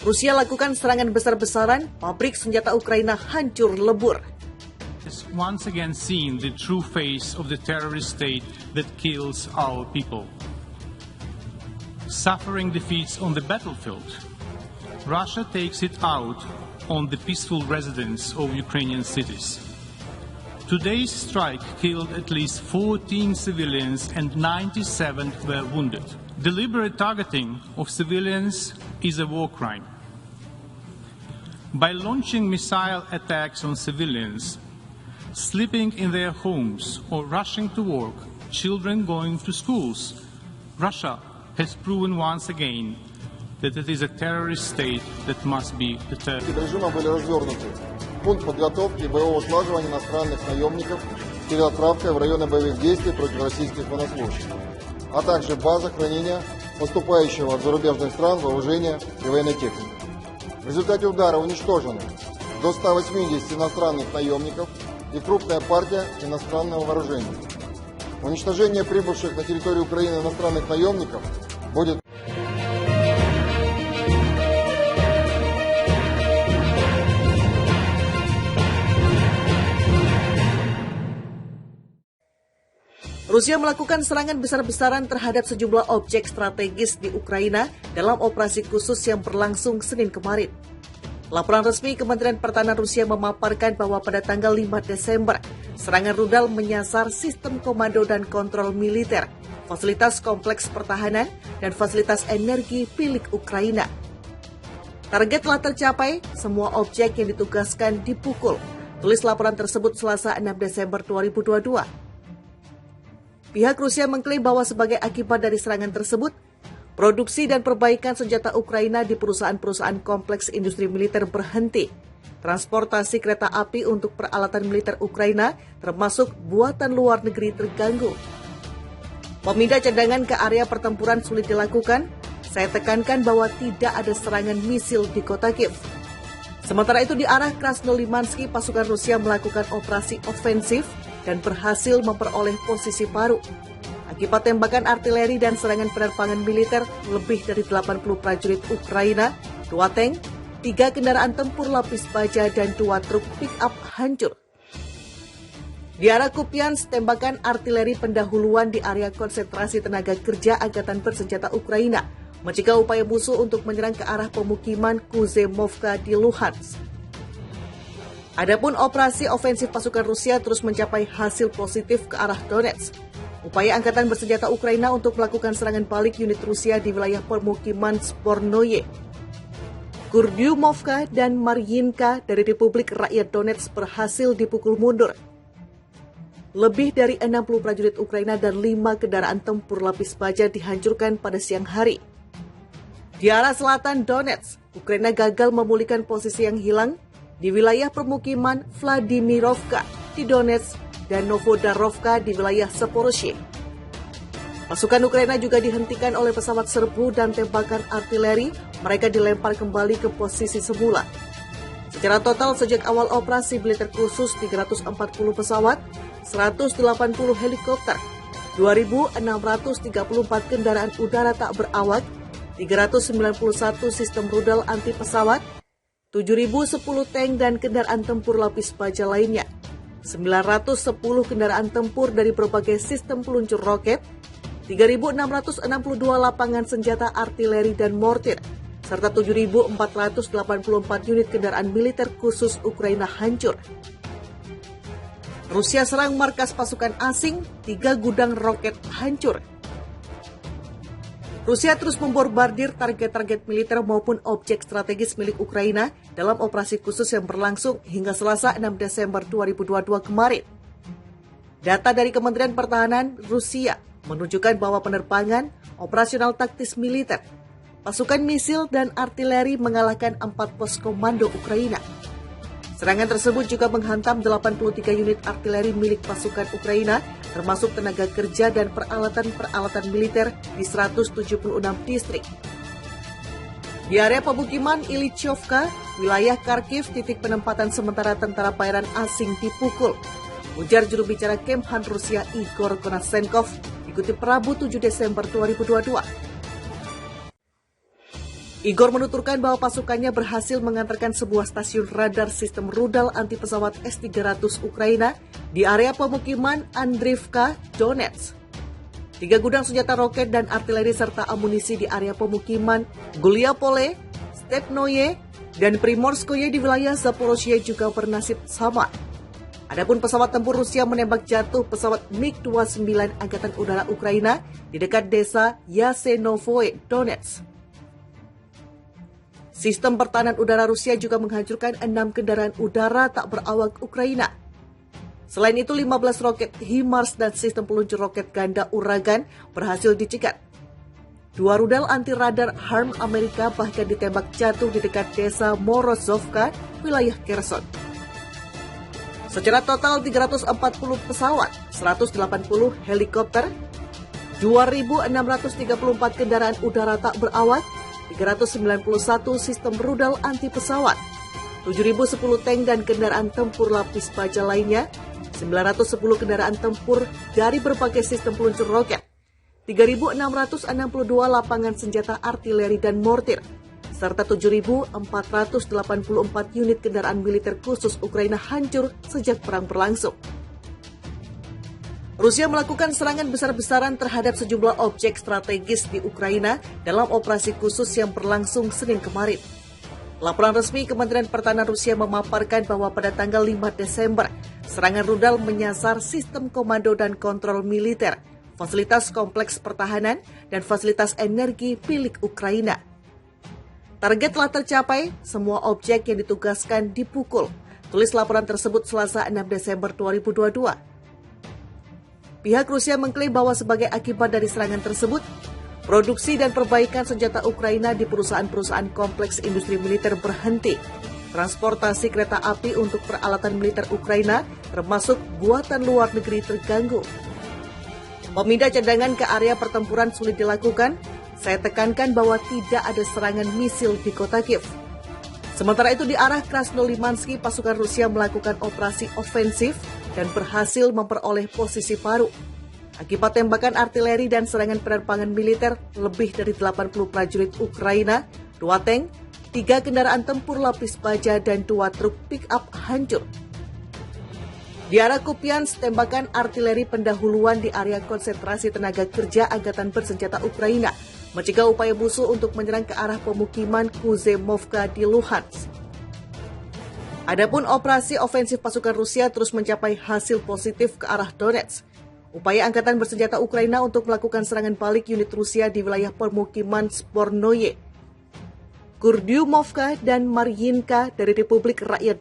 Rusia lakukan serangan besar-besaran, pabrik senjata Ukraina hancur lebur. Once again seen the true face of the terrorist state that kills our people. Suffering defeats on the battlefield, Russia takes it out on the peaceful residents of Ukrainian cities. Today's strike killed at least 14 civilians and 97 were wounded. Deliberate targeting of civilians is a war crime. By launching missile attacks on civilians, sleeping in their homes or rushing to work, children going to schools, Russia has proven once again that it is a terrorist state that must be deterred. Режима были развернуты пункт подготовки и боевого слаживания иностранных наемников перед отправкой в районы боевых действий против российских военнослужащих, а также база хранения поступающего от зарубежных стран вооружения и военной техники. В результате удара уничтожено до 180 иностранных наемников и крупная партия иностранного вооружения. Уничтожение прибывших на территорию Украины иностранных наемников будет... Rusia melakukan serangan besar-besaran terhadap sejumlah objek strategis di Ukraina dalam operasi khusus yang berlangsung Senin kemarin. Laporan resmi Kementerian Pertahanan Rusia memaparkan bahwa pada tanggal 5 Desember, serangan rudal menyasar sistem komando dan kontrol militer, fasilitas kompleks pertahanan, dan fasilitas energi milik Ukraina. Target telah tercapai, semua objek yang ditugaskan dipukul. Tulis laporan tersebut Selasa 6 Desember 2022. Pihak Rusia mengklaim bahwa sebagai akibat dari serangan tersebut, produksi dan perbaikan senjata Ukraina di perusahaan-perusahaan kompleks industri militer berhenti. Transportasi kereta api untuk peralatan militer Ukraina, termasuk buatan luar negeri, terganggu. Pemindah cadangan ke area pertempuran sulit dilakukan. Saya tekankan bahwa tidak ada serangan misil di kota Kiev. Sementara itu di arah Krasnolimansky, pasukan Rusia melakukan operasi ofensif dan berhasil memperoleh posisi baru. Akibat tembakan artileri dan serangan penerbangan militer, lebih dari 80 prajurit Ukraina, 2 tank, 3 kendaraan tempur lapis baja, dan 2 truk pick-up hancur. Di arah Kupiansk, tembakan artileri pendahuluan di area konsentrasi tenaga kerja Angkatan Bersenjata Ukraina mencegah upaya musuh untuk menyerang ke arah pemukiman Kuzemovka di Luhansk. Adapun operasi ofensif pasukan Rusia terus mencapai hasil positif ke arah Donetsk. Upaya Angkatan Bersenjata Ukraina untuk melakukan serangan balik unit Rusia di wilayah permukiman Spornoye, Kurdyumovka, dan Maryinka dari Republik Rakyat Donetsk berhasil dipukul mundur. Lebih dari 60 prajurit Ukraina dan 5 kendaraan tempur lapis baja dihancurkan pada siang hari. Di arah selatan Donetsk, Ukraina gagal memulihkan posisi yang hilang di wilayah permukiman Vladimirovka di Donetsk dan Novodarovka di wilayah Zaporozhye. Pasukan Ukraina juga dihentikan oleh pesawat serbu dan tembakan artileri, mereka dilempar kembali ke posisi semula. Secara total sejak awal operasi militer khusus 340 pesawat, 180 helikopter, 2.634 kendaraan udara tak berawak, 391 sistem rudal anti pesawat, 7.010 tank dan kendaraan tempur lapis baja lainnya, 910 kendaraan tempur dari berbagai sistem peluncur roket, 3.662 lapangan senjata artileri dan mortir, serta 7.484 unit kendaraan militer khusus Ukraina hancur. Rusia serang markas pasukan asing, 3 gudang roket hancur. Rusia terus membombardir target-target militer maupun objek strategis milik Ukraina dalam operasi khusus yang berlangsung hingga Selasa 6 Desember 2022 kemarin. Data dari Kementerian Pertahanan Rusia menunjukkan bahwa penerbangan, operasional taktis militer, pasukan misil dan artileri mengalahkan 4 pos komando Ukraina. Serangan tersebut juga menghantam 83 unit artileri milik pasukan Ukraina, termasuk tenaga kerja dan peralatan-peralatan militer di 176 distrik. Di area pemukiman Ilyichovka, wilayah Kharkiv, titik penempatan sementara tentara bayaran asing dipukul. Ujar juru bicara Kemhan Rusia Igor Konashenkov, dikutip Rabu 7 Desember 2022. Igor menuturkan bahwa pasukannya berhasil mengantarkan sebuah stasiun radar sistem rudal anti pesawat S-300 Ukraina di area pemukiman Andriivka, Donetsk. 3 gudang senjata roket dan artileri serta amunisi di area pemukiman Guliapole, Stepnoye, dan Primorskoye di wilayah Zaporozhye juga bernasib sama. Adapun pesawat tempur Rusia menembak jatuh pesawat MiG-29 Angkatan Udara Ukraina di dekat desa Yasenovoe, Donetsk. Sistem pertahanan udara Rusia juga menghancurkan 6 kendaraan udara tak berawak Ukraina. Selain itu, 15 roket HIMARS dan sistem peluncur roket ganda Uragan berhasil dicegat. 2 rudal anti-radar HARM Amerika bahkan ditembak jatuh di dekat desa Morozovka, wilayah Kherson. Secara total 340 pesawat, 180 helikopter, 2.634 kendaraan udara tak berawak, 391 sistem rudal anti pesawat, 7.010 tank dan kendaraan tempur lapis baja lainnya, 910 kendaraan tempur dari berbagai sistem peluncur roket, 3.662 lapangan senjata artileri dan mortir, serta 7.484 unit kendaraan militer khusus Ukraina hancur sejak perang berlangsung. Rusia melakukan serangan besar-besaran terhadap sejumlah objek strategis di Ukraina dalam operasi khusus yang berlangsung Senin kemarin. Laporan resmi Kementerian Pertahanan Rusia memaparkan bahwa pada tanggal 5 Desember, serangan rudal menyasar sistem komando dan kontrol militer, fasilitas kompleks pertahanan, dan fasilitas energi milik Ukraina. Target telah tercapai, semua objek yang ditugaskan dipukul. Tulis laporan tersebut Selasa 6 Desember 2022. Pihak Rusia mengklaim bahwa sebagai akibat dari serangan tersebut, produksi dan perbaikan senjata Ukraina di perusahaan-perusahaan kompleks industri militer berhenti. Transportasi kereta api untuk peralatan militer Ukraina, termasuk buatan luar negeri, terganggu. Pemindah cadangan ke area pertempuran sulit dilakukan. Saya tekankan bahwa tidak ada serangan misil di kota Kiev. Sementara itu di arah Krasnolimansky, pasukan Rusia melakukan operasi ofensif dan berhasil memperoleh posisi baru. Akibat tembakan artileri dan serangan penerbangan militer, lebih dari 80 prajurit Ukraina, 2 tank, 3 kendaraan tempur lapis baja, dan 2 truk pick-up hancur. Di arah Kupiansk, tembakan artileri pendahuluan di area konsentrasi tenaga kerja Angkatan Bersenjata Ukraina mencegah upaya musuh untuk menyerang ke arah pemukiman Kuzemovka di Luhansk. Adapun operasi ofensif pasukan Rusia terus mencapai hasil positif ke arah Donetsk. Upaya Angkatan Bersenjata Ukraina untuk melakukan serangan balik unit Rusia di wilayah permukiman Spornoye, Kurdyumovka, dan Maryinka dari Republik Rakyat